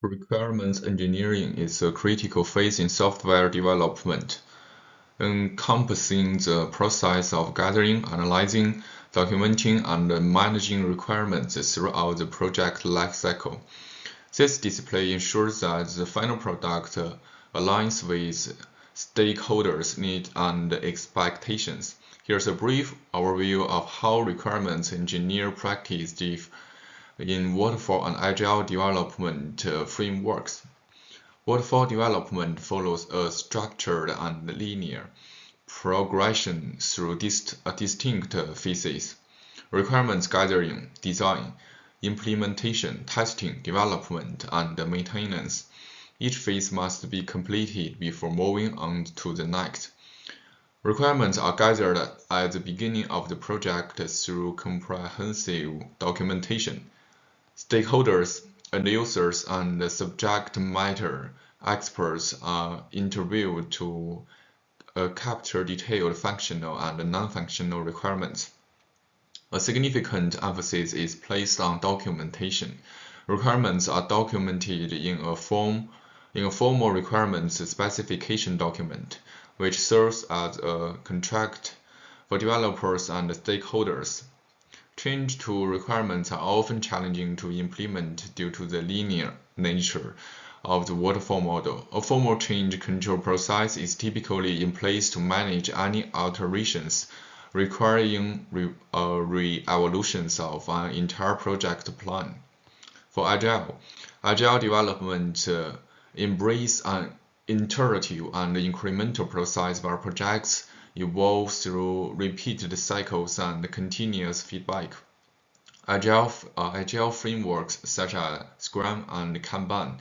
Requirements engineering is a critical phase in software development, encompassing the process of gathering, analyzing, documenting, and managing requirements throughout the project lifecycle. This display ensures that the final product aligns with stakeholders' needs and expectations. Here's a brief overview of how requirements engineering practice in waterfall and agile development frameworks. Waterfall development follows a structured and linear progression through distinct phases: requirements gathering, design, implementation, testing, development, and maintenance. Each phase must be completed before moving on to the next. Requirements are gathered at the beginning of the project through comprehensive documentation. Stakeholders, end users, and subject matter experts are interviewed to capture detailed functional and non-functional requirements. A significant emphasis is placed on documentation. Requirements are documented in a formal requirements specification document, which serves as a contract for developers and stakeholders. Change to requirements are often challenging to implement due to the linear nature of the waterfall model. A formal change control process is typically in place to manage any alterations requiring re-evaluations of an entire project plan. For Agile development embraces an iterative and incremental process where projects evolve through repeated cycles and continuous feedback. Agile frameworks such as Scrum and Kanban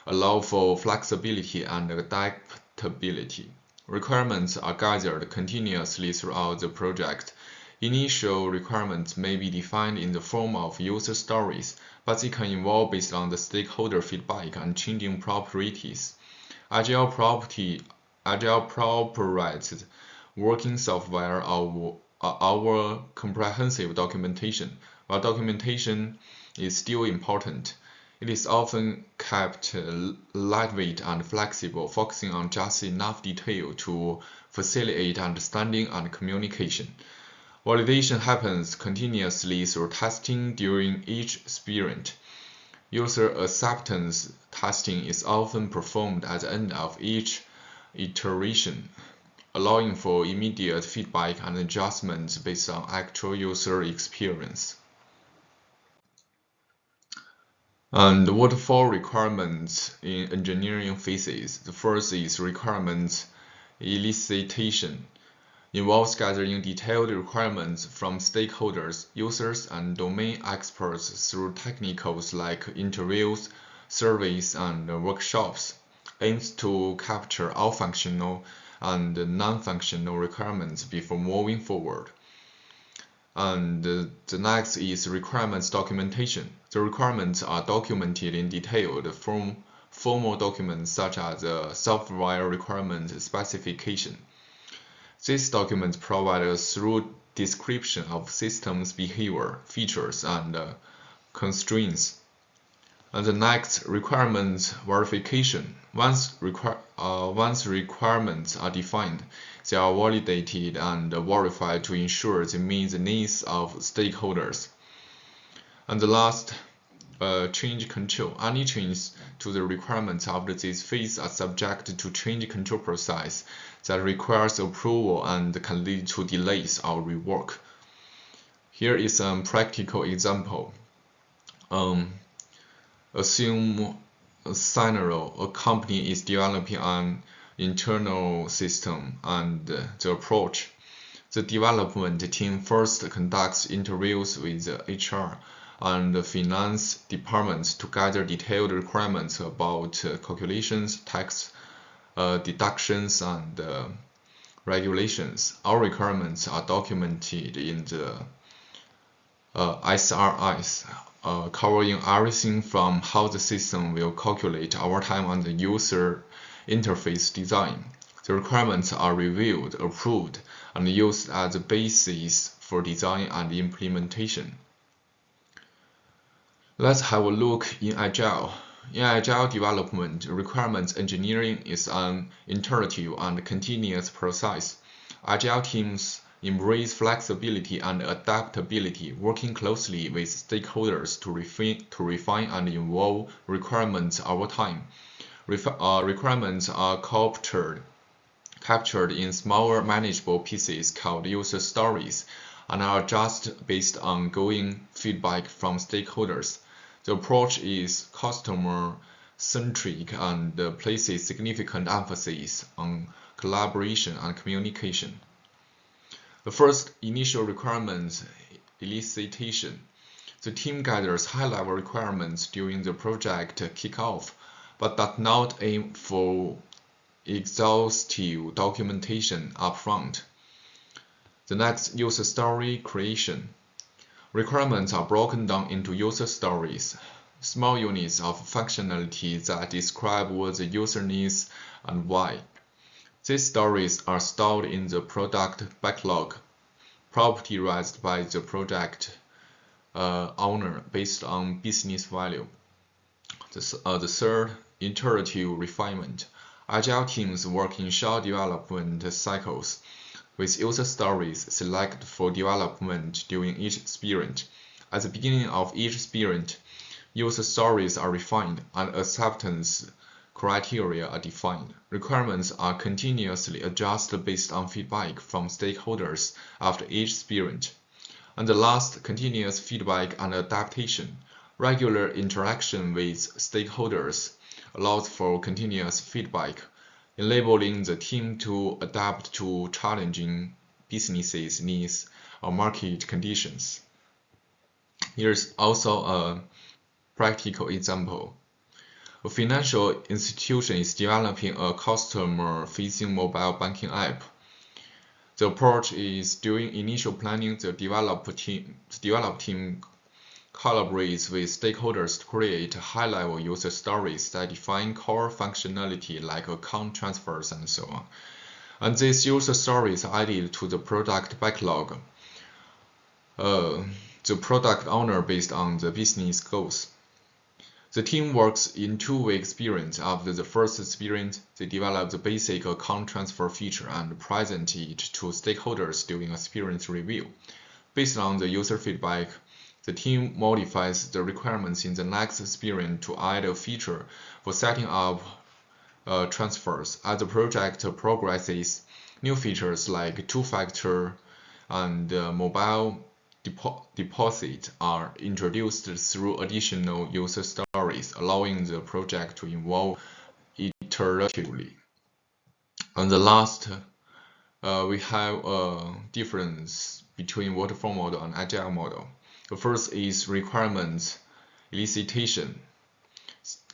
allow for flexibility and adaptability. Requirements are gathered continuously throughout the project. Initial requirements may be defined in the form of user stories, but they can evolve based on the stakeholder feedback and changing priorities. Agile proprietary working software our comprehensive documentation. While documentation is still important, it is often kept lightweight and flexible, focusing on just enough detail to facilitate understanding and communication. Validation happens continuously through testing during each sprint. User acceptance testing is often performed at the end of each iteration, allowing for immediate feedback and adjustments based on actual user experience. And waterfall requirements in engineering phases. The first is requirements elicitation. Involves gathering detailed requirements from stakeholders, users, and domain experts through technicals like interviews, surveys, and workshops. Aims to capture all functional and non-functional requirements before moving forward. And the next is requirements documentation. The requirements are documented in detailed formal documents such as the software requirement specification. These documents provide a thorough description of systems behavior, features, and constraints. And the next, requirements verification. Once requirements are defined, they are validated and verified to ensure they meet the needs of stakeholders. And the last, change control. Any changes to the requirements after this phase are subject to change control process that requires approval and can lead to delays or rework. Here is a practical example. Assume a scenario: a company is developing an internal system and the approach. The development team first conducts interviews with the HR and the finance departments to gather detailed requirements about calculations, tax deductions, and regulations. Our requirements are documented in the SRIs, covering everything from how the system will calculate our time and the user interface design. The requirements are reviewed, approved, and used as the basis for design and implementation. Let's have a look in Agile. In agile development, requirements engineering is an iterative and continuous process. Agile teams embrace flexibility and adaptability, working closely with stakeholders to refine and evolve requirements over time. Requirements are captured in smaller manageable pieces called user stories and are adjusted based on ongoing feedback from stakeholders. The approach is customer-centric and places significant emphasis on collaboration and communication. The first initial requirements elicitation. The team gathers high-level requirements during the project kickoff, but does not aim for exhaustive documentation upfront. The next, user story creation. Requirements are broken down into user stories, small units of functionality that describe what the user needs and why. These stories are stored in the product backlog, prioritized by the project owner based on business value. The third, iterative refinement. Agile teams work in short development cycles, with user stories selected for development during each sprint. At the beginning of each sprint, user stories are refined and acceptance criteria are defined. Requirements are continuously adjusted based on feedback from stakeholders after each sprint. And the last, continuous feedback and adaptation. Regular interaction with stakeholders allows for continuous feedback, enabling the team to adapt to challenging business needs or market conditions. Here's also a practical example. A financial institution is developing a customer-facing mobile banking app. The approach is during initial planning, the develop team collaborates with stakeholders to create high-level user stories that define core functionality like account transfers and so on. And these user stories are added to the product backlog. The product owner based on the business goals. The team works in two-week sprints. After the first sprint, they develop the basic account transfer feature and present it to stakeholders during a sprint review. Based on the user feedback, the team modifies the requirements in the next sprint to add a feature for setting up transfers. As the project progresses, new features like two-factor and mobile deposit are introduced through additional user stories, allowing the project to evolve iteratively. And the last, we have a difference between waterfall model and agile model. The first is requirements elicitation.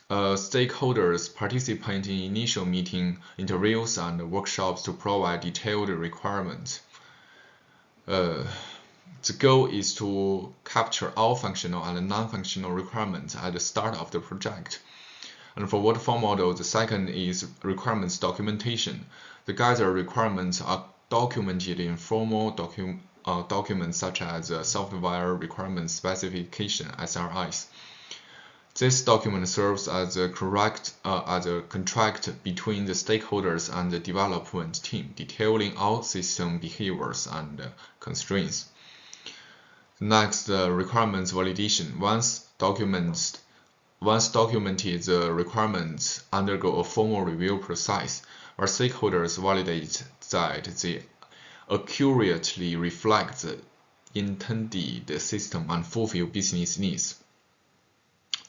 Stakeholders participate in initial meeting, interviews, and workshops to provide detailed requirements. The goal is to capture all functional and non-functional requirements at the start of the project. And for waterfall model, the second is requirements documentation. The gathered requirements are documented in formal documents such as software requirements specification (SRIs). This document serves as a contract between the stakeholders and the development team, detailing all system behaviors and constraints. Next, requirements validation. Once documented, the requirements undergo a formal review process, where stakeholders validate that they accurately reflect the intended system and fulfill business needs.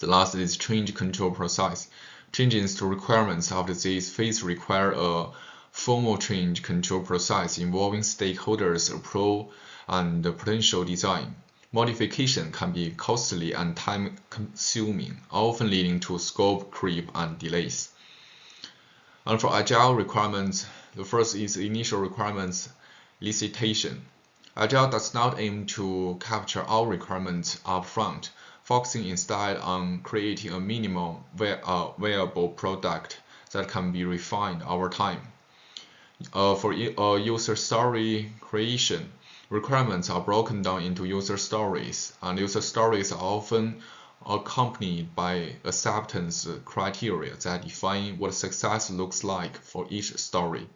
The last is change control process. Changes to requirements after this phase require a formal change control process involving stakeholders' approval and potential design. Modification can be costly and time-consuming, often leading to scope creep and delays. And for agile requirements, the first is initial requirements elicitation. Agile does not aim to capture all requirements up front, focusing instead on creating a minimal viable product that can be refined over time. For user story creation, requirements are broken down into user stories, and user stories are often accompanied by acceptance criteria that define what success looks like for each story.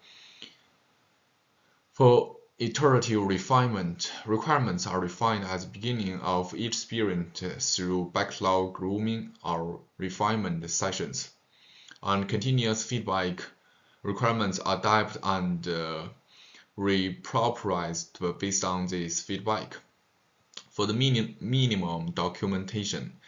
For iterative refinement, requirements are refined at the beginning of each sprint through backlog grooming or refinement sessions. On continuous feedback, requirements are adapted and reproposed based on this feedback. For the minimum documentation,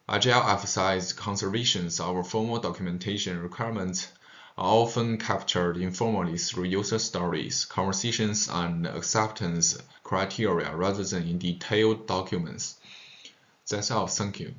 Agile emphasizes conservation. Our formal documentation requirements are often captured informally through user stories, conversations, and acceptance criteria rather than in detailed documents. That's all. Thank you.